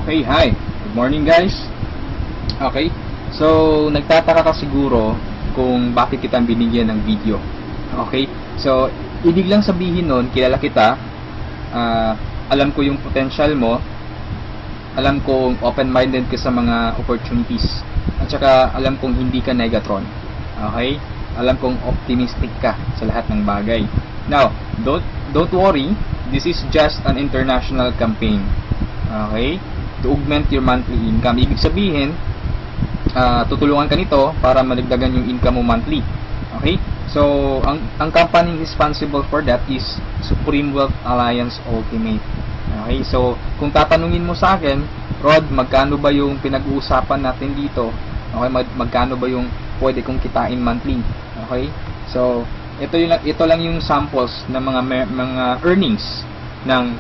Okay, hi. Good morning guys. Okay, so nagtataka ka siguro kung bakit kita binigyan ng video. Okay, so ibig lang sabihin nun, kilala kita, alam ko yung potential mo, alam kong open-minded ka sa mga opportunities, at saka alam kong hindi ka negatron. Okay, alam kong optimistic ka sa lahat ng bagay. Now, don't worry, this is just an international campaign. Okay, to augment your monthly income. Ibig sabihin, tutulungan ka nito para madagdagan yung income mo monthly. Okay, so ang company responsible for that is Supreme Wealth Alliance Ultimate. Okay, so kung tatanungin mo sa akin, Rod, magkano ba yung pinag-uusapan natin dito? Okay, magkano ba yung pwede kong kitain monthly? Okay, so ito lang yung samples ng mga earnings ng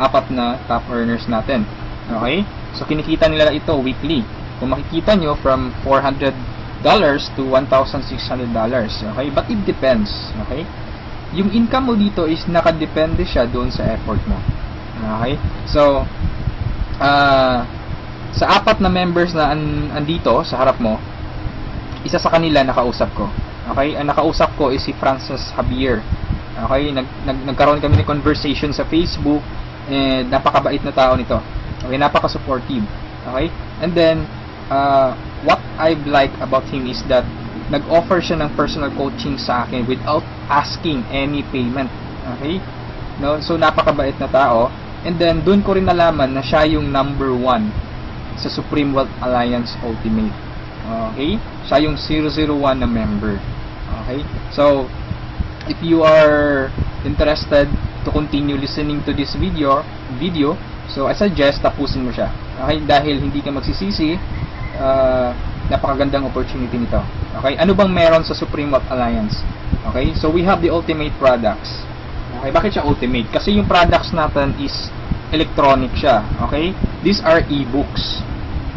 apat na top earners natin. Okay, so kinikita nila ito weekly. Kung makikita nyo, from $400 to $1,600. Okay, but it depends. Okay, yung income mo dito is nakadepende siya doon sa effort mo. Okay, so sa apat na members na andito sa harap mo, isa sa kanila nakausap ko. Okay, ang nakausap ko is si Francis Javier. Okay, nagkaroon kami ng conversation sa Facebook, and napakabait na tao nito. Okay, napaka-supportive. Okay, and then what I like about him is that nag-offer siya ng personal coaching sa akin without asking any payment. Okay, no, so napakabait na tao. And then doon ko rin nalaman na siya yung number 1 sa Supreme Wealth Alliance Ultimate. Okay, siya yung 001 na member. Okay, so if you are interested to continue listening to this video, so I suggest tapusin mo siya. Okay, dahil hindi ka magsisisi, napakagandang opportunity nito. Okay, ano bang meron sa Supreme Wealth Alliance? Okay, so we have the ultimate products. Okay, bakit siya ultimate? Kasi yung products natin is electronic siya. Okay, these are e-books.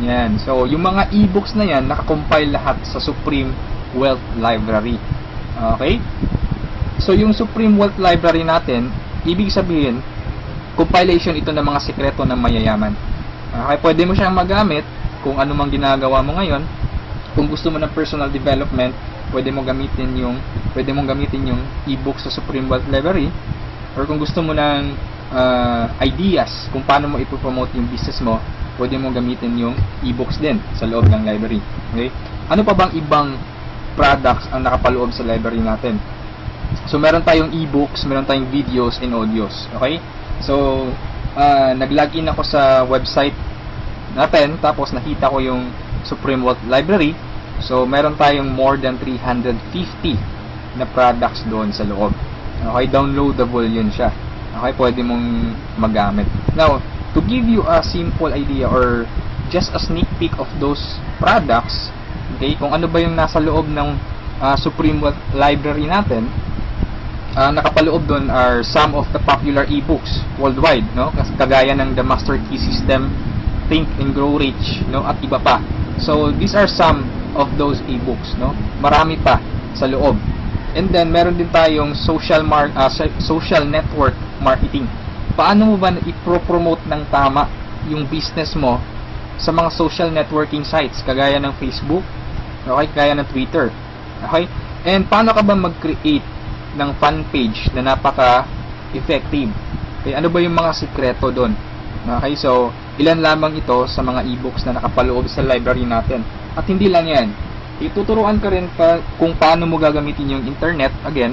Yan, so yung mga e-books na yan, nakakompile lahat sa Supreme Wealth Library. Okay, so yung Supreme Wealth Library natin, ibig sabihin, compilation ito ng mga sikreto ng mayayaman. Okay, pwede mo siyang magamit kung ano mang ginagawa mo ngayon. Kung gusto mo ng personal development, pwede mong gamitin yung e-book sa Supreme Wealth Library. Or kung gusto mo ng ideas kung paano mo ipopromote yung business mo, pwede mong gamitin yung e-books din sa loob ng library. Okay, ano pa bang ibang products ang nakapaloob sa library natin? So meron tayong e-books, meron tayong videos and audios. Okay, so nag-login ako sa website natin, tapos nakita ko yung Supreme Wealth Library. So meron tayong more than 350 na products doon sa loob. Okay, downloadable yun siya. Okay, pwede mong magamit. Now, to give you a simple idea or just a sneak peek of those products, okay, kung ano ba yung nasa loob ng Supreme Wealth Library natin, nakapaloob doon are some of the popular e-books worldwide, no? Kagaya ng The Master Key System, Think and Grow Rich, no? At iba pa. So these are some of those e-books, no? Marami pa sa loob. And then meron din tayong social network marketing. Paano mo ba i-promote ng tama yung business mo sa mga social networking sites kagaya ng Facebook, okay, kagaya ng Twitter. Okay? And paano ka ba mag-create ng fan page na napaka-effective? Okay, ano ba yung mga sikreto doon? Okay, so ilan lamang ito sa mga e-books na nakapaloob sa library natin. At hindi lang yan, ituturuan ka rin pa kung paano mo gagamitin yung internet, again,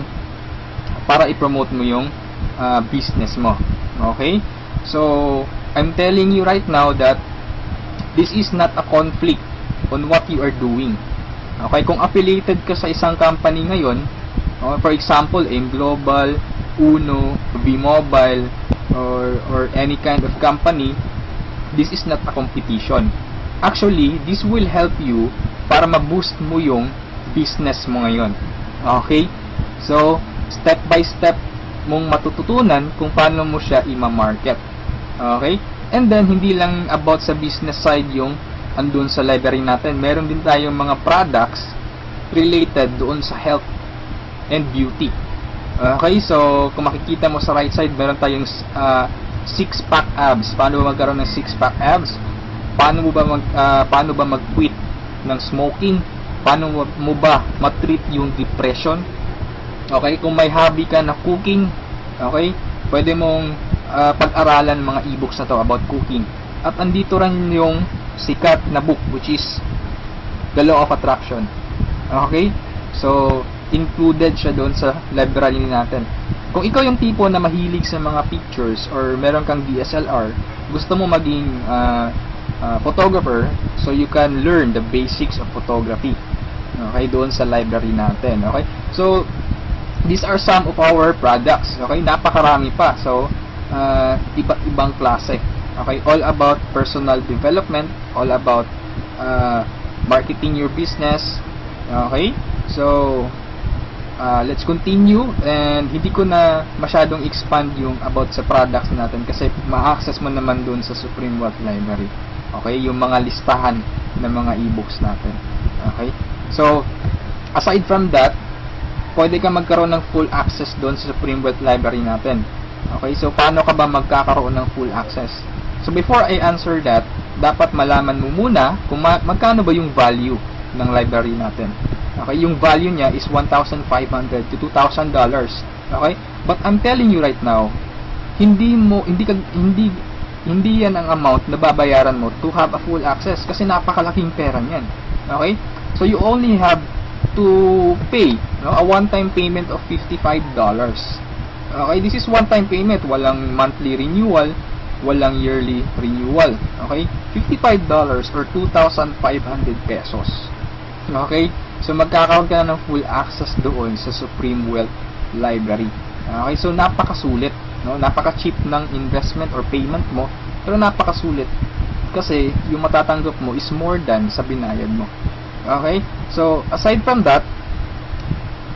para i-promote mo yung business mo. Okay, so I'm telling you right now that this is not a conflict on what you are doing. Okay, kung affiliated ka sa isang company ngayon, for example, AIM Global, Uno, V-Mobile, or any kind of company, this is not a competition. Actually, this will help you para ma-boost mo yung business mo ngayon. Okay, so step by step mong matututunan kung paano mo siya i-market. Okay, and then hindi lang about sa business side yung andun sa library natin. Meron din tayong mga products related doon sa health and beauty. Okay, so kung makikita mo sa right side, meron tayong six-pack abs. Paano ba magkaroon ng six-pack abs? Paano ba mag-quit ng smoking? Paano mo ba matreat yung depression? Okay, kung may hobby ka na cooking, okay, pwede mong pag-aralan mga e-books na to about cooking. At andito rin yung sikat na book, which is The Law of Attraction. Okay, so included siya doon sa library natin. Kung ikaw yung tipo na mahilig sa mga pictures or meron kang DSLR, gusto mo maging photographer, so you can learn the basics of photography. Okay, doon sa library natin. Okay, so these are some of our products. Okay, napakarami pa. So iba't ibang klase. Okay, all about personal development, all about marketing your business. Okay, so let's continue, and hindi ko na masyadong expand yung about sa products natin kasi ma-access mo naman dun sa Supreme Wealth Library. Okay, yung mga listahan ng mga e-books natin. Okay, so aside from that, pwede ka magkaroon ng full access dun sa Supreme Wealth Library natin. Okay, so paano ka ba magkakaroon ng full access? So before I answer that, dapat malaman mo muna kung magkano ba yung value ng library natin. Okay, yung value niya is $1,500 to $2,000. Okay? But I'm telling you right now, hindi yan ang amount na babayaran mo to have a full access kasi napakalaking pera niyan. Okay? So you only have to pay, no, a one-time payment of $55. Okay, this is one-time payment, walang monthly renewal, walang yearly renewal. Okay? $55 or 2,500 pesos. Okay? So magkakaroon ka na ng full access doon sa Supreme Wealth Library. Okay, so napakasulit, no? Napaka-cheap ng investment or payment mo, pero napakasulit kasi yung matatanggap mo is more than sa binayad mo. Okay? So aside from that,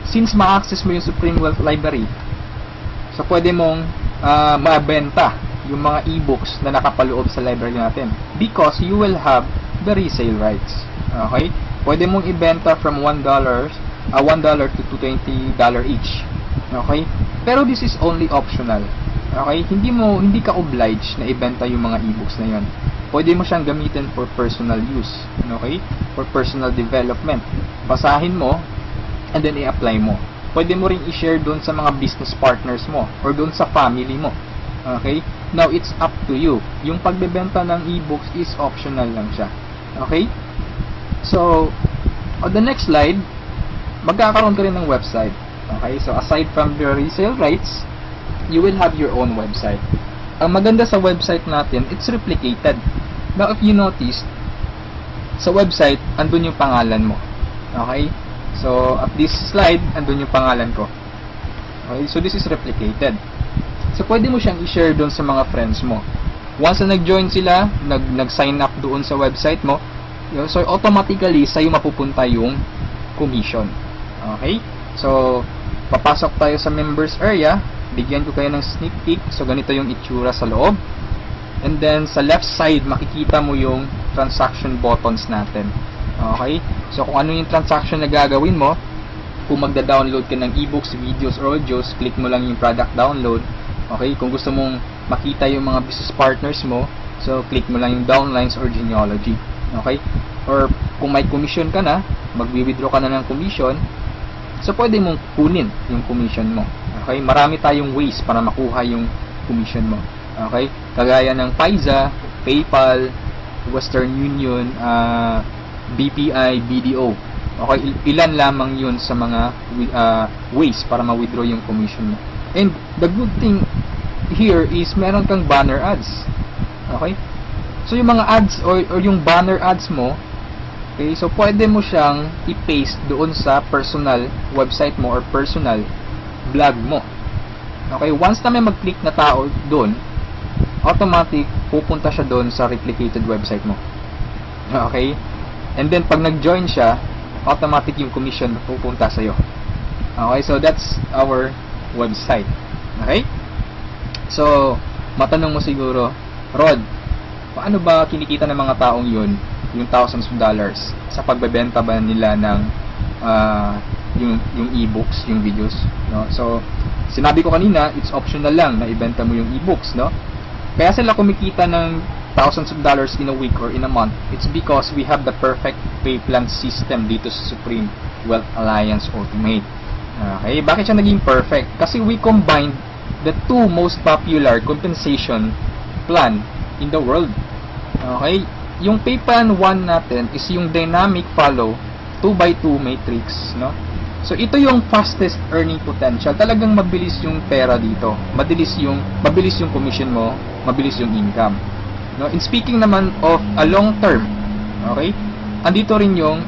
since ma-access mo yung Supreme Wealth Library, so pwede mong mabenta yung mga e-books na nakapaloob sa library natin because you will have the resale rights. Okay? Pwede mong ibenta from $1 to $20 each. Okay? Pero this is only optional. Okay? Hindi ka obliged na ibenta yung mga e-books na yon. Pwede mo siyang gamitin for personal use. Okay? For personal development. Basahin mo and then i-apply mo. Pwede mo ring i-share doon sa mga business partners mo or doon sa family mo. Okay? Now, it's up to you. Yung pagbebenta ng e-books is optional lang siya. Okay? So, on the next slide, magkakaroon ka rin ng website. Okay? So, aside from the resale rights, you will have your own website. Ang maganda sa website natin, it's replicated. Now, if you notice, sa website, andun yung pangalan mo. Okay? So, at this slide, andun yung pangalan ko. Okay? So, this is replicated. So, pwede mo siyang i-share doon sa mga friends mo. Once na nag-join sila, nag-sign up doon sa website mo, so automatically sa'yo mapupunta yung commission. Okay? So, papasok tayo sa members area, bigyan ko kayo ng sneak peek. So, ganito yung itsura sa loob. And then, sa left side, makikita mo yung transaction buttons natin. Okay? So, kung ano yung transaction na gagawin mo, kung magda-download ka ng ebooks, videos, or audios, click mo lang yung product download. Okay? Kung gusto mong makita yung mga business partners mo, so, click mo lang yung downlines or genealogy. Okay? Or kung may commission ka na, magwi-withdraw ka na ng commission, so pwede mong kunin yung commission mo. Okay? Marami tayong ways para makuha yung commission mo. Okay? Kagaya ng Payza, PayPal, Western Union, BPI, BDO. Okay? Ilan lamang yun sa mga ways para ma-withdraw yung commission mo. And the good thing here is meron kang banner ads. Okay? So, yung mga ads or yung banner ads mo, okay, so pwede mo siyang i-paste doon sa personal website mo or personal blog mo. Okay, once na may mag-click na tao doon, automatic pupunta siya doon sa replicated website mo. Okay? And then, pag nag-join siya, automatic yung commission pupunta sa'yo. Okay, so that's our website. Okay? So, matanong mo siguro, Rod, paano ba kinikita ng mga taong yun yung thousands of dollars sa pagbebenta ba nila ng yung e-books, yung videos, no? So, sinabi ko kanina, it's optional lang na ibenta mo yung e-books, no? Kaya sila kumikita ng thousands of dollars in a week or in a month. It's because we have the perfect pay plan system dito sa Supreme Wealth Alliance Ultimate. Okay, bakit siya naging perfect? Kasi we combined the two most popular compensation plan in the world. Okay, yung pay plan 1 natin is yung dynamic follow 2x2 matrix, no? So ito yung fastest earning potential. Talagang mabilis yung pera dito. Mabilis yung commission mo, mabilis yung income. No, in speaking naman of a long term, okay? Andito rin yung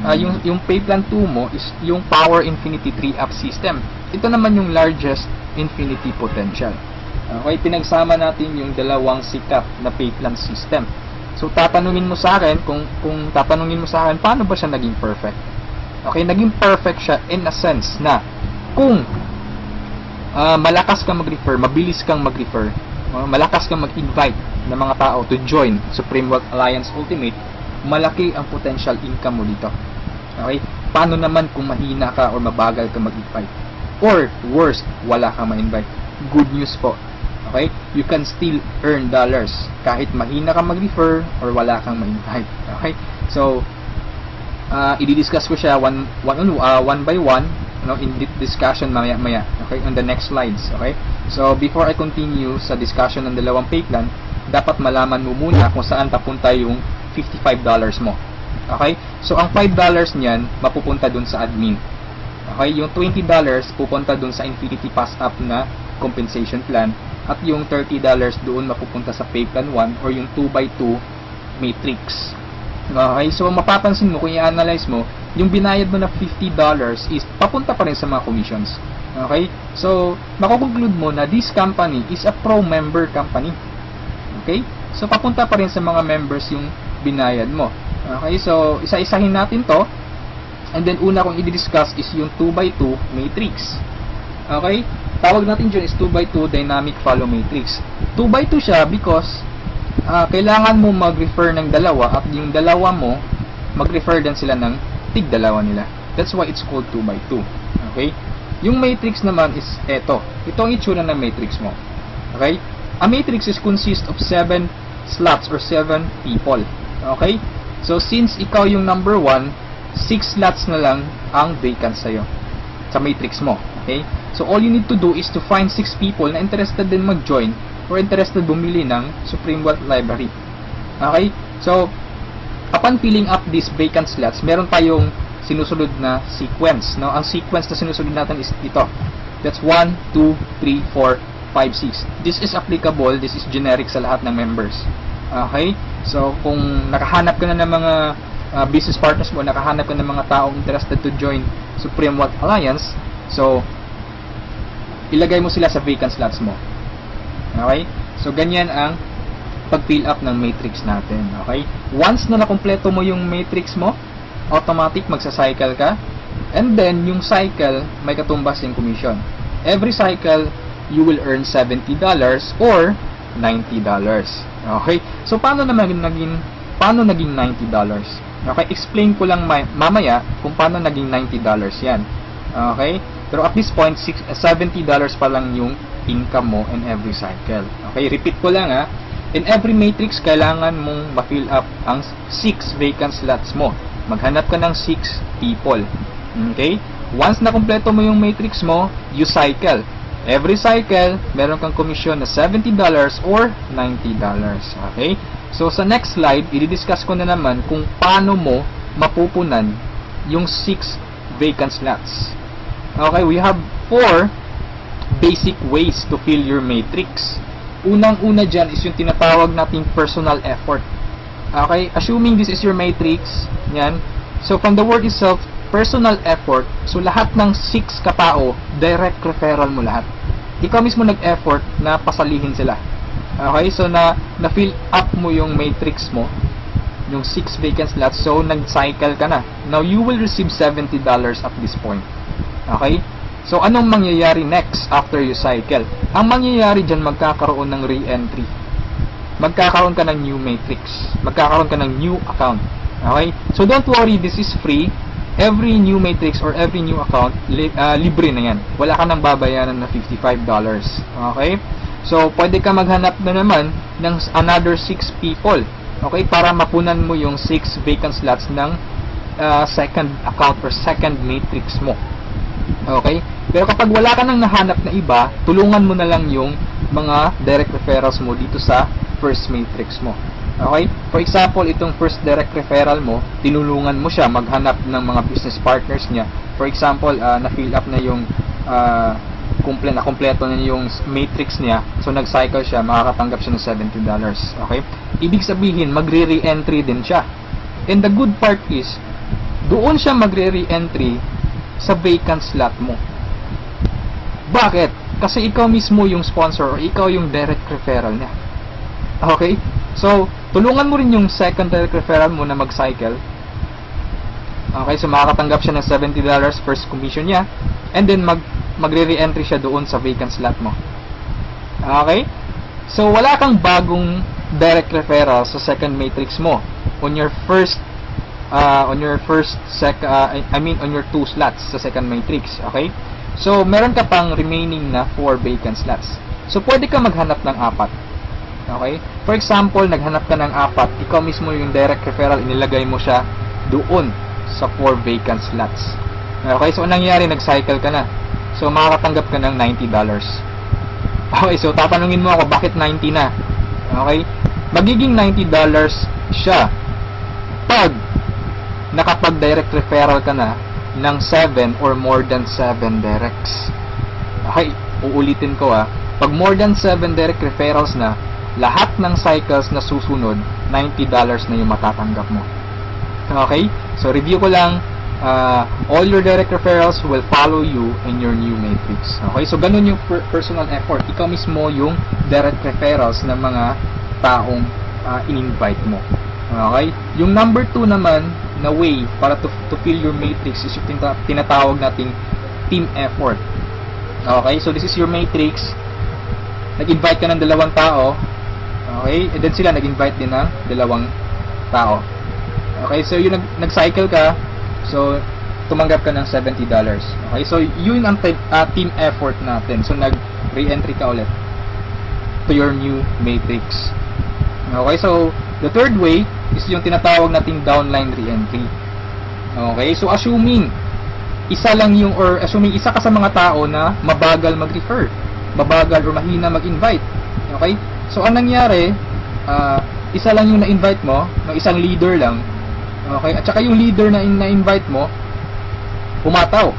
pay plan 2 mo is yung Power Infinity 3-up system. Ito naman yung largest infinity potential. Okay, pinagsama natin yung dalawang sikat na pay plan system. So tatanungin mo sa akin kung tatanungin mo sa akin paano ba siya naging perfect? Okay, naging perfect siya in a sense na kung malakas kang mag-refer, mabilis kang mag-refer, malakas kang mag-invite ng mga tao to join Supreme Wealth Alliance Ultimate, malaki ang potential income mo dito. Okay? Paano naman kung mahina ka or mabagal ka mag-invite? Or worst, wala kang ma-invite? Good news po. Okay? You can still earn dollars kahit mahina ka mag-refer or wala kang ma-invite. Okay? So, i-discuss ko siya one by one, in discussion maya okay, on the next slides. Okay, so before I continue sa discussion ng dalawang pay plan, dapat malaman mo muna kung saan papunta yung $55 mo. Okay, so ang $5 niyan mapupunta dun sa admin. Okay, yung $20 pupunta dun sa Infinity Pass Up na compensation plan, at yung $30 doon mapupunta sa pay plan 1 or yung 2x2 matrix. Okay, so mapapansin mo kung i-analyze mo, yung binayad mo na $50 is papunta pa rin sa mga commissions. Okay, so makukonclude mo na this company is a pro-member company. Okay, so papunta pa rin sa mga members yung binayad mo. Okay, so isa-isahin natin to, and then una kong i-discuss is yung 2x2 matrix. Okay, tawag natin dyan is 2x2 dynamic follow matrix. 2x2 siya because kailangan mo mag-refer ng dalawa at yung dalawa mo mag-refer din sila ng tig-dalawa nila. That's why it's called 2x2. Okay? Yung matrix naman is ito. Ito ang itsura ng matrix mo. Okay? A matrix is consist of 7 slots or 7 people. Okay? So since ikaw yung number 1, 6 slots na lang ang vacant sa'yo sa matrix mo. Okay? So all you need to do is to find 6 people na interested din mag-join or interested bumili ng Supreme Wealth Library. Okay? So, upon filling up these vacant slots, meron tayong sinusunod na sequence. No? Ang sequence na sinusunod natin is ito. That's 1, 2, 3, 4, 5, 6. This is applicable, this is generic sa lahat ng members. Okay? So, kung nakahanap ka na ng mga business partners mo, nakahanap ka ng mga taong interested to join Supreme Wealth Alliance, so, ilagay mo sila sa vacant slots mo. Okay? So, ganyan ang pag-fill up ng matrix natin. Okay? Once na nakumpleto mo yung matrix mo, automatic magsa-cycle ka. And then, yung cycle, may katumbas yung commission. Every cycle, you will earn $70 or $90. Okay? So, paano naging $90? Okay? Explain ko lang mamaya kung paano naging $90 yan. Okay? Pero at this point, $70 pa lang yung income mo in every cycle. Okay, repeat ko lang ha. In every matrix, kailangan mong ma-fill up ang 6 vacant slots mo. Maghanap ka ng 6 people. Okay? Once na kumpleto mo yung matrix mo, you cycle. Every cycle, meron kang commission na $70 or $90. Okay? So, sa next slide, i-discuss ko na naman kung paano mo mapupunan yung 6 vacant slots. Okay, we have 4 basic ways to fill your matrix. Unang-una dyan is yung tinatawag nating personal effort. Okay, assuming this is your matrix, yan. So, from the word itself, personal effort, so lahat ng 6 katao, direct referral mo lahat. Ikaw mismo nag-effort na pasalihin sila. Okay, so na-fill up mo yung matrix mo, yung 6 vacant slots, so nag-cycle ka na. Now, you will receive $70 at this point. Okay? So, anong mangyayari next after you cycle? Ang mangyayari dyan, magkakaroon ng re-entry. Magkakaroon ka ng new matrix. Magkakaroon ka ng new account. Okay? So, don't worry, this is free. Every new matrix or every new account, libre na yan. Wala ka nang babayaran na $55. Okay? So, pwede ka maghanap na naman ng another 6 people. Okay? Para mapunan mo yung 6 vacant slots ng second account or second matrix mo. Okay? Pero kapag wala ka nang nahanap na iba, tulungan mo na lang yung mga direct referrals mo dito sa first matrix mo. Okay? For example, itong first direct referral mo, tinulungan mo siya maghanap ng mga business partners niya. For example, na-fill up na yung kompleto na yung matrix niya. So, nag-cycle siya, makakatanggap siya ng $70. Okay? Ibig sabihin, magre-re-entry din siya. And the good part is, doon siya magre-re-entry sa vacant slot mo. Bakit? Kasi ikaw mismo yung sponsor or ikaw yung direct referral niya. Okay? So, tulungan mo rin yung second direct referral mo na mag-cycle. Okay? So, makakatanggap siya ng $70 first commission niya. And then, magre-re-entry siya doon sa vacant slot mo. Okay? So, wala kang bagong direct referral sa second matrix mo on your first on your 2 slots sa second matrix. Okay? So, meron ka pang remaining na 4 vacant slots. So, pwede ka maghanap ng 4. Okay? For example, naghanap ka ng 4, ikaw mismo yung direct referral, inilagay mo siya doon sa 4 vacant slots. Okay? So, anong nangyari? Nag-cycle ka na. So, makakatanggap ka ng $90. Okay, so tatanungin mo ako, bakit 90 na? Okay? Magiging $90 siya pag nakapag-direct referral ka na ng 7 or more than 7 directs. Okay, uulitin ko pag more than 7 direct referrals na, lahat ng cycles na susunod, $90 na yung matatanggap mo. Okay? So, review ko lang. All your direct referrals will follow you in your new matrix. Okay, so ganun yung personal effort. Ikaw mismo yung direct referrals ng mga taong in-invite mo. Okay, yung number 2 naman na way para to fill your matrix is yung tinatawag nating team effort. Okay, so this is your matrix. Nag-invite ka ng 2 tao. Okay, and then sila nag-invite din ng 2 tao. Okay, so yung nag-cycle ka. So, tumanggap ka ng $70. Okay? So, yun ang team effort natin. So, nag-re-entry ka ulit to your new matrix. Okay? So, the third way is yung tinatawag nating downline re-entry. Okay? So, assuming isa ka sa mga tao na mabagal mag-refer, mabagal or mahina mag-invite. Okay? So, anong nangyari, isa lang yung na-invite mo, ng isang leader lang. Okay? At saka yung leader na na-invite mo, pumataw.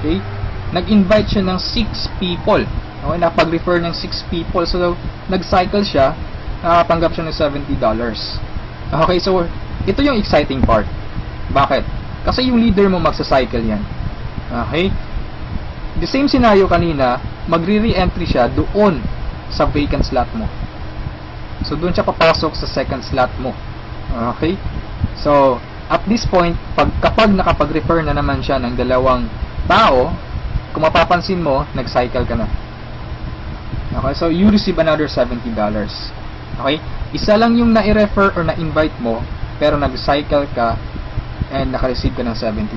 Okay? Nag-invite siya ng 6 people. Okay? Nakapag-refer ng 6 people. So, nag-cycle siya, nakatanggap siya ng $70. Okay? So, ito yung exciting part. Bakit? Kasi yung leader mo magsa-cycle yan. Okay? The same scenario kanina, magre-re-entry siya doon sa vacant slot mo. So, doon siya papasok sa second slot mo. Okay? So, at this point, kapag nakapag-refer na naman siya ng 2 tao, kung mapapansin mo, nag-cycle ka na. Okay? So, you receive another $70. Okay? Isa lang yung na-refer or na-invite mo, pero nag-cycle ka and naka-receive ka ng $70.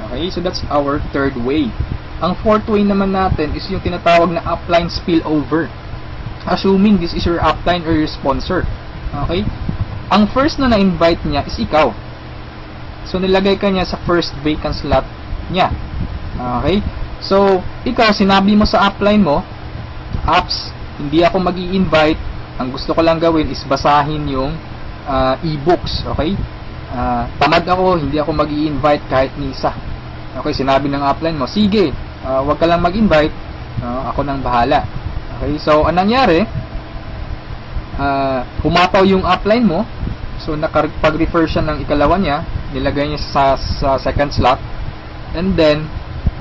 Okay? So, that's our third way. Ang fourth way naman natin is yung tinatawag na upline spillover. Assuming this is your upline or your sponsor. Okay? Ang first na na-invite niya is ikaw. So, nilagay ka niya sa first vacant slot niya. Okay? So, ikaw, sinabi mo sa upline mo, apps, hindi ako mag-i-invite. Ang gusto ko lang gawin is basahin yung e-books. Okay? Tamad ako, hindi ako mag-i-invite kahit ni isa. Okay? Sinabi ng upline mo, sige, wag ka lang mag-invite. Ako nang bahala. Okay? So, anong nangyari? Pumataw yung upline mo. So, nakapag-refer siya ng ikalawa niya, nilagay niya sa second slot, and then,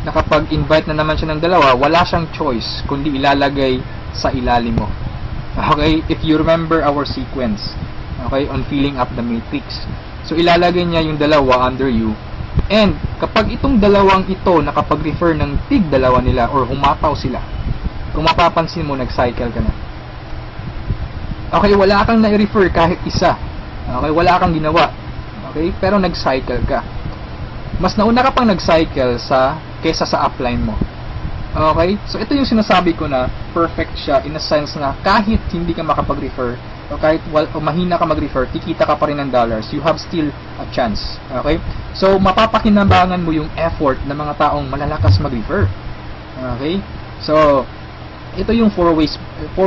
nakapag-invite na naman siya ng 2, wala siyang choice, kundi ilalagay sa ilalim mo. Okay? If you remember our sequence, okay, on filling up the matrix. So, ilalagay niya yung 2 under you, and kapag itong 2 ito, nakapag-refer ng tig 2 nila, or humataw sila, kung mapapansin mo, nag-cycle ka na. Okay, wala kang na-refer kahit isa. Okay, wala kang ginawa. Okay, pero nag-cycle ka. Mas nauna ka pang nag-cycle kesa sa upline mo. Okay? So, ito yung sinasabi ko na perfect siya in a sense na kahit hindi ka makapag-refer o kahit mahina ka mag-refer, kikita ka pa rin ng dollars. You have still a chance. Okay? So, mapapakinabangan mo yung effort ng mga taong malalakas mag-refer. Okay? So, ito yung 4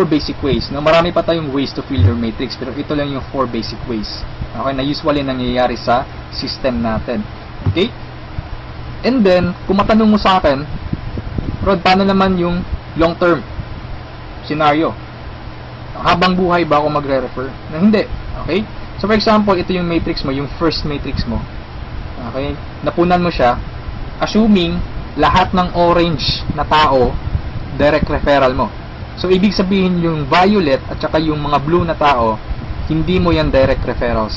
basic ways. No? Marami pa tayong ways to fill your matrix, pero ito lang yung 4 basic ways. Okay? Na usually nangyayari sa system natin. Okay? And then, kung matanong mo sa akin, Rod, paano naman yung long-term scenario? Habang buhay ba ako magre-refer? Na hindi. Okay? So, for example, ito yung matrix mo, yung first matrix mo. Okay? Napunan mo siya, assuming lahat ng orange na tao, direct referral mo. So, ibig sabihin yung violet at saka yung mga blue na tao, hindi mo yan direct referrals.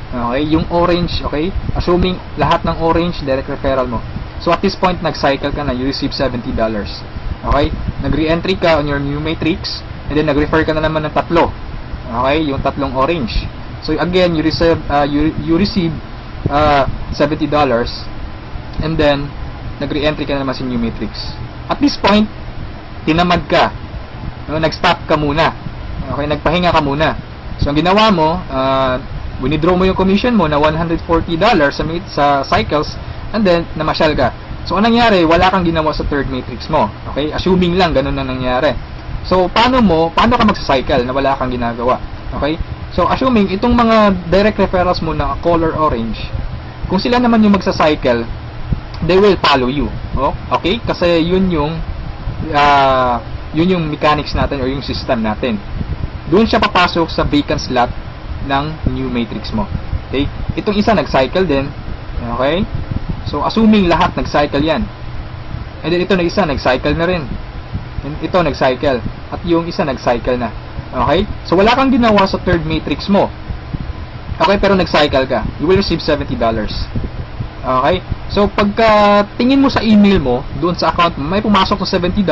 Okay? Yung orange, okay? Assuming lahat ng orange, direct referral mo. So, at this point, nag-cycle ka na, you receive $70. Okay? Nag-re-entry ka on your new matrix, and then nag-refer ka na naman ng tatlo. Okay? Yung tatlong orange. So, again, you receive $70, and then, nag-re-entry ka na naman sa new matrix. At this point, tinamad ka. No? Nag-stop ka muna. Okay? Nagpahinga ka muna. So, ang ginawa mo, winidraw mo yung commission mo na $140 sa cycles, and then, namasyal ka. So, anong nangyari? Wala kang ginawa sa third matrix mo. Okay? Assuming lang, ganun na nangyari. So, paano ka magsa-cycle na wala kang ginagawa? Okay? So, assuming, itong mga direct referrals mo na color orange, kung sila naman yung magsa-cycle, they will follow you. Oh? Okay? Kasi yun yung mechanics natin or yung system natin. Doon siya papasok sa vacant slot ng new matrix mo. Okay? Itong isa nag-cycle din. Okay? So, assuming lahat nag-cycle yan. And then, ito na isa, nag-cycle na rin. And ito, nag-cycle. At yung isa, nag-cycle na. Okay? So, wala kang ginawa sa third matrix mo. Okay? Pero nag-cycle ka. You will receive $70. Okay? So, pagka tingin mo sa email mo, doon sa account mo, may pumasok na $70.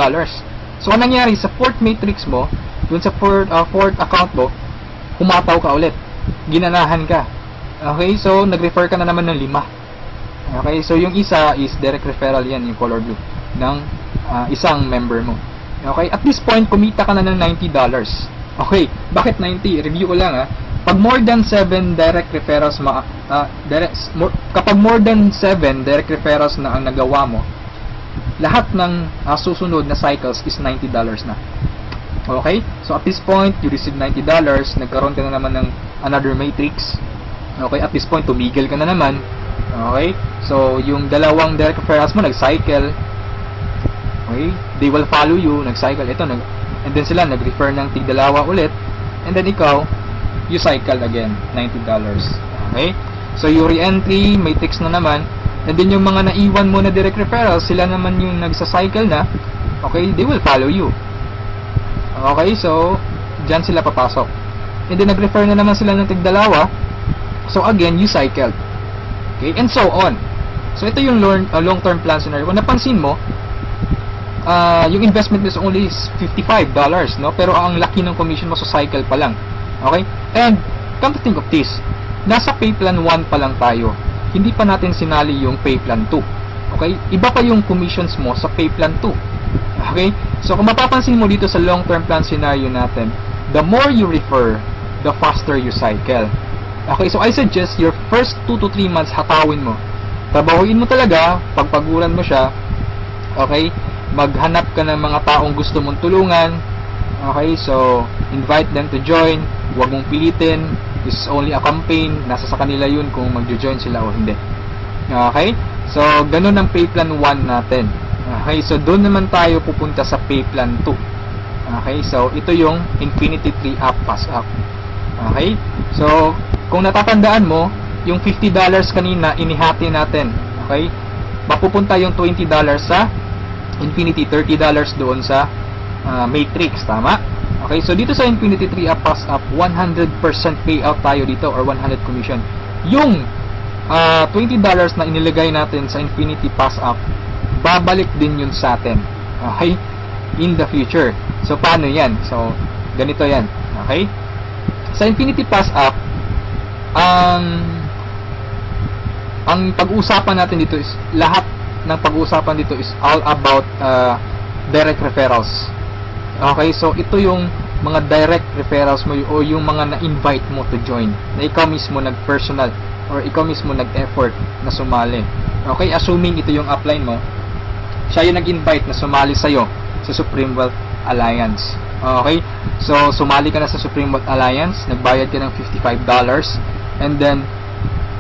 So, anong nangyari sa fourth matrix mo, doon sa fourth account mo, humataw ka ulit. Ginanahan ka. Okay? So, nag-refer ka na naman ng 5. Okay, so yung isa is direct referral yan, yung color blue, ng isang member mo. Okay, at this point, kumita ka na ng $90. Okay, bakit 90? Review ko lang Pag more than 7 direct referrals, kapag more than 7 direct referrals na ang nagawa mo, lahat ng susunod na cycles is $90 na. Okay, so at this point, you receive $90, nagkaroon ka na naman ng another matrix. Okay, at this point, tumigil ka na naman. Okay? So, yung dalawang direct referrals mo, nag-cycle. Okay? They will follow you, nag-cycle. Ito, and then sila, nag-refer ng tig-dalawa ulit. And then ikaw, you cycle again, $90. Okay? So, yung re-entry, matrix na naman. And then yung mga naiwan mo na direct referrals, sila naman yung nagsa-cycle na. Okay? They will follow you. Okay? So, dyan sila papasok. And then, nag-refer na naman sila ng tig-dalawa. So, again, you cycled. Okay, and so on. So, ito yung long-term plan scenario. Kung napansin mo, yung investment is only $55, no? Pero ang laki ng commission mo sa cycle pa lang. Okay? And, come to think of this, nasa pay plan 1 pa lang tayo. Hindi pa natin sinali yung pay plan 2. Okay? Iba pa yung commissions mo sa pay plan 2. Okay? So, kung mapapansin mo dito sa long-term plan scenario natin, the more you refer, the faster you cycle. Okay, so I suggest your first 2 to 3 months hatawin mo. Trabahuin mo talaga, pagpaguran mo siya. Okay, maghanap ka ng mga taong gusto mong tulungan. Okay, so invite them to join. Huwag mong pilitin. This is only a campaign. Nasa sa kanila yun kung mag-join sila o hindi. Okay, so ganun ang pay plan 1 natin. Okay, so doon naman tayo pupunta sa pay plan 2. Okay, so ito yung Infinity 3 Up Pass Up. Okay, so kung natatandaan mo, yung $50 kanina, inihati natin. Okay? Mapupunta yung $20 sa Infinity, $30 doon sa Matrix. Tama? Okay? So, dito sa Infinity 3 Up Pass Up, 100% payout tayo dito or 100 commission. Yung $20 na inilagay natin sa Infinity Pass Up, babalik din yun sa atin. Okay? In the future. So, paano yan? So, ganito yan. Okay? Sa Infinity Pass Up, ang pag-uusapan natin dito is lahat ng pag-uusapan dito is all about direct referrals. Okay, so ito yung mga direct referrals mo o yung mga na-invite mo to join, na ikaw mismo nag-personal or ikaw mismo nag-effort na sumali. Okay, assuming ito yung upline mo, siya yung nag-invite na sumali sa'yo sa Supreme Wealth Alliance. Okay, so sumali ka na sa Supreme Wealth Alliance, nagbayad ka ng $55, and then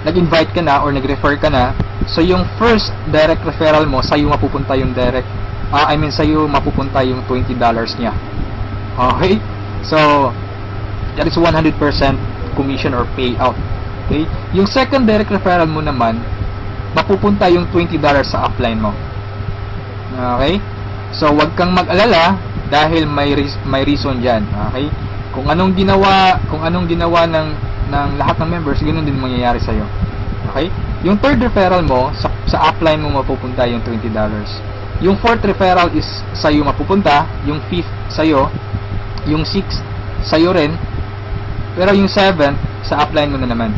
nag-invite ka na or nag-refer ka na. So yung first direct referral mo, sa'yo mapupunta yung sa'yo mapupunta yung $20 niya. Okay? So, that is 100% commission or payout. Okay? Yung second direct referral mo naman, mapupunta yung $20 sa upline mo. Okay? So, wag kang mag-alala dahil may reason diyan. Okay? Kung anong ginawa ng lahat ng members, ganoon din mangyayari sa iyo. Okay? Yung third referral mo, sa upline mo mapupunta yung $20. Yung fourth referral is sa'yo mapupunta, yung fifth sa'yo, yung sixth sa'yo rin, pero yung seventh sa upline mo na naman.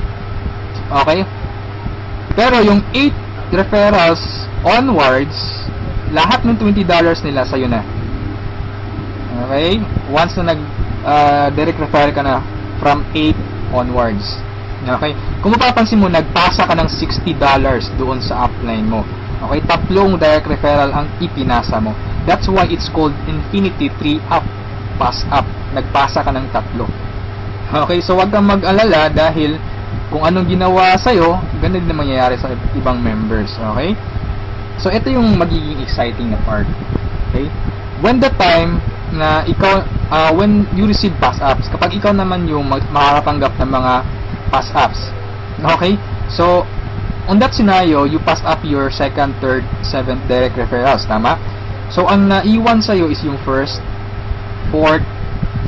Okay? Pero yung 8 referrals onwards, lahat ng $20 nila sa'yo na. Okay? Once na direct referral ka na from 8 onwards. Okay? Kung mapapansin mo, nagpasa ka ng $60 doon sa upline mo. Okay? 3 direct referral ang ipinasa mo. That's why it's called Infinity 3 up. Pass up. Nagpasa ka ng 3. Okay? So, wag kang mag-alala dahil kung anong ginawa sa'yo, ganun din mangyayari sa ibang members. Okay? So, ito yung magiging exciting na part. Okay? When the time na ikaw, when you receive pass ups, kapag ikaw naman yung makakatanggap ng mga pass ups. Okay? So, on that scenario, you pass up your second, third, seventh direct referrals. Tama? So, ang naiwan sa'yo is yung first, fourth,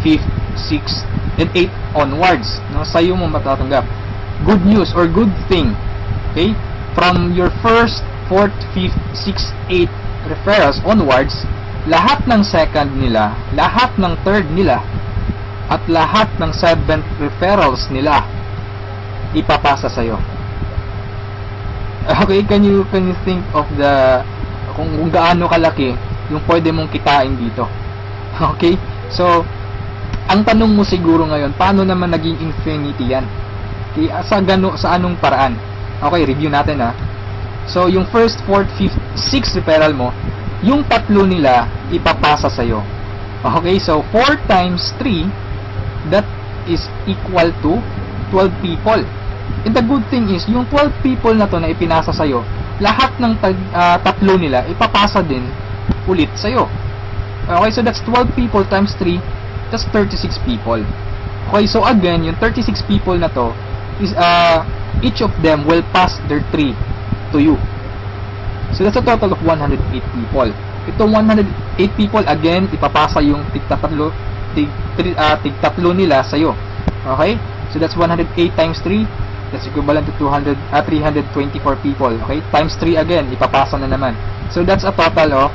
fifth, sixth, and 8 onwards. No? Sa'yo mo matatanggap. Good news or good thing. Okay? From your first, fourth, fifth, sixth, 8 referrals onwards, lahat ng second nila, lahat ng third nila, at lahat ng seventh referrals nila, ipapasa sa'yo. Okay, can you think of kung gaano kalaki yung pwede mong kitain dito? Okay? So, ang tanong mo siguro ngayon, paano naman naging infinity yan? Okay, sa anong paraan? Okay, review natin ha. So, yung first, fourth, fifth, sixth referral mo, yung 3 nila ipapasa sa'yo. Okay, so 4 times 3, that is equal to 12 people. And the good thing is, yung 12 people na to na ipinasa sa'yo, lahat ng 3 nila, ipapasa din ulit sa'yo. Okay, so that's 12 people times 3, that's 36 people. Okay, so again, yung 36 people na to, is each of them will pass their 3 to you. So that's a total of 108 people. Itong 108 people, again, ipapasa yung tig-3 nila sa'yo. Okay, so that's 108 times 3, that's equivalent to 324 people. Okay, times 3 again, ipapasa na naman. So that's a total of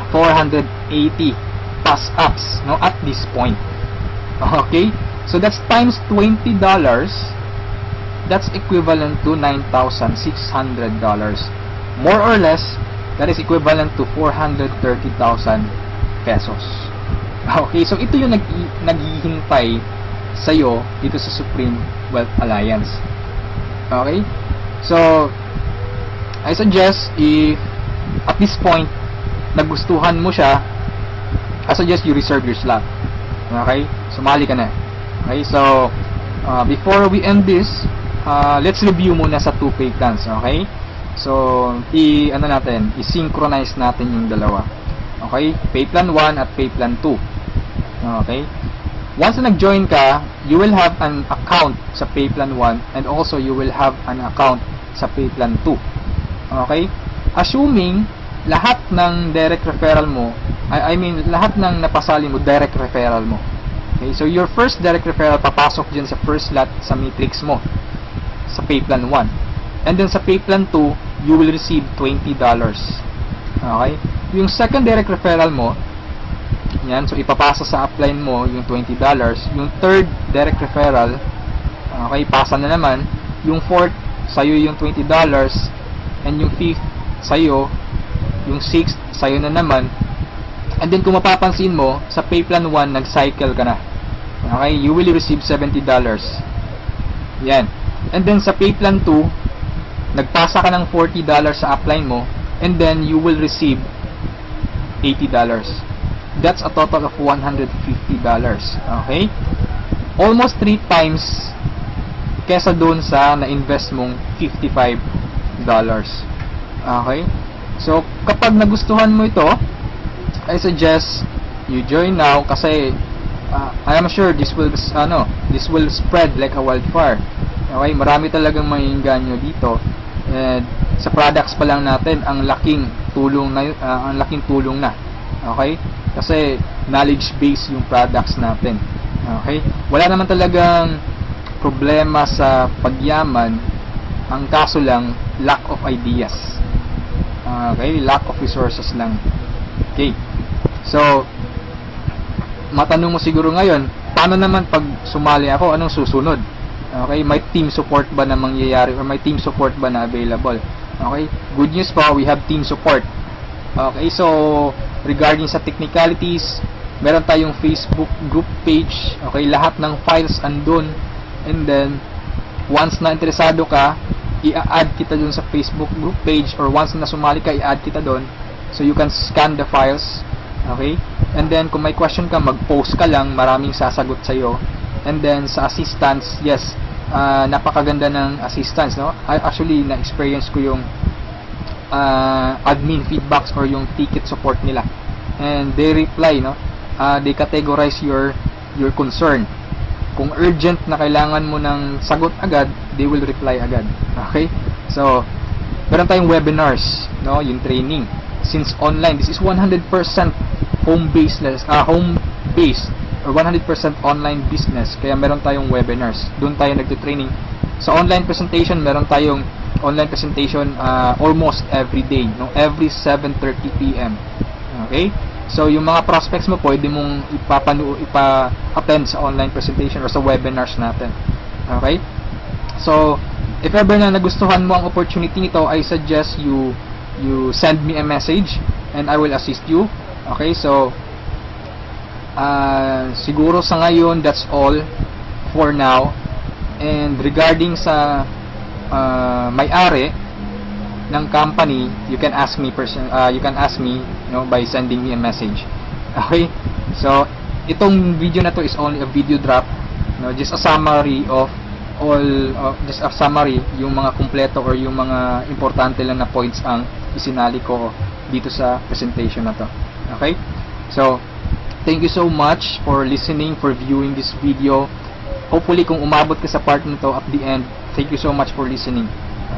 480 pass ups, no, at this point. Okay, so that's times $20, that's equivalent to $9,600. More or less, that is equivalent to 430,000 pesos. Okay, so ito yung naghihintay sa'yo dito sa Supreme Wealth Alliance. Okay? So, I suggest if at this point nagustuhan mo siya, I suggest you reserve your slot. Okay? Sumali ka na. Okay? So, before we end this, let's review muna sa 2 pay plans. Okay? So, i-synchronize natin yung dalawa. Okay? Pay plan 1 at pay plan 2. Okay? Once na nag-join ka, you will have an account sa pay plan 1 and also you will have an account sa pay plan 2. Okay? Assuming lahat ng direct referral mo, lahat ng napasali mo, direct referral mo. Okay? So, your first direct referral papasok dyan sa first lot sa matrix mo sa pay plan 1. And then sa pay plan 2, you will receive $20. Okay? Yung second direct referral mo, yan, so ipapasa sa upline mo yung $20. Yung third direct referral, okay, pasa na naman. Yung fourth, sa'yo yung $20. And yung fifth, sa'yo. Yung sixth, sa'yo na naman. And then kung mapapansin mo, sa pay plan 1, nag-cycle ka na. Okay, you will receive $70. Yan. And then sa pay plan 2, nagpasa ka ng $40 sa upline mo, and then you will receive $80. That's a total of $150. Okay? Almost 3 times kesa doon sa na-invest mong $55. Okay? So, kapag nagustuhan mo ito, I suggest you join now kasi I am sure this will spread like a wildfire. Okay, marami talagang maiinganyo dito. And sa products pa lang natin, ang laking tulong na. Okay? Kasi knowledge base yung products natin. Okay? Wala naman talagang problema sa pagyaman. Ang kaso lang, lack of ideas. Okay? Lack of resources lang. Okay. So, matanong mo siguro ngayon, paano naman pag sumali ako, anong susunod? Okay, may team support ba na mangyayari or may team support ba na available? Okay, good news po, we have team support. Okay, so regarding sa technicalities, meron tayong Facebook group page. Okay, lahat ng files andun. And then, once na interesado ka, i-add kita dun sa Facebook group page, or once na sumali ka, i-add kita dun. So you can scan the files. Okay? And then kung may question ka, mag-post ka lang, maraming sasagot sa iyo. And then sa assistance, yes, napakaganda ng assistance, no? I actually na-experience ko yung admin feedbacks or yung ticket support nila. And they reply, no? They categorize your concern. Kung urgent na kailangan mo ng sagot agad, they will reply agad. Okay? So, meron tayong webinars, no? Yung training. Since online, this is 100% home-based or 100% online business. Kaya meron tayong webinars. Doon tayo nagte-training. Sa online presentation, meron tayong online presentation almost every day, no? Every 7:30 PM. Okay? So, yung mga prospects mo, pwede mong ipa-attend sa online presentation or sa webinars natin. Okay? So, if ever na nagustuhan mo ang opportunity nito, I suggest you send me a message and I will assist you. Okay, so siguro sa ngayon, that's all for now. And regarding sa may-ari ng company, you can ask me by sending me a message. Okay, so itong video na to is only a video drop, no? Just a summary of yung mga kumpleto or yung mga importante lang na points ang isinali ko dito sa presentation na to. Okay? So, thank you so much for listening, for viewing this video. Hopefully, kung umabot ka sa part nito at the end, thank you so much for listening.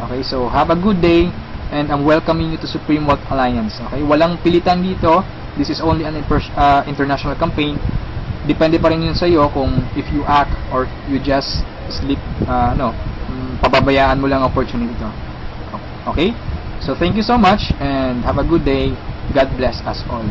Okay? So, have a good day and I'm welcoming you to Supreme Wealth Alliance. Okay? Walang pilitan dito. This is only an international campaign. Depende pa rin yun sa iyo kung if you act or you just pababayaan mo lang opportunity to. Okay? So, thank you so much and have a good day. God bless us all.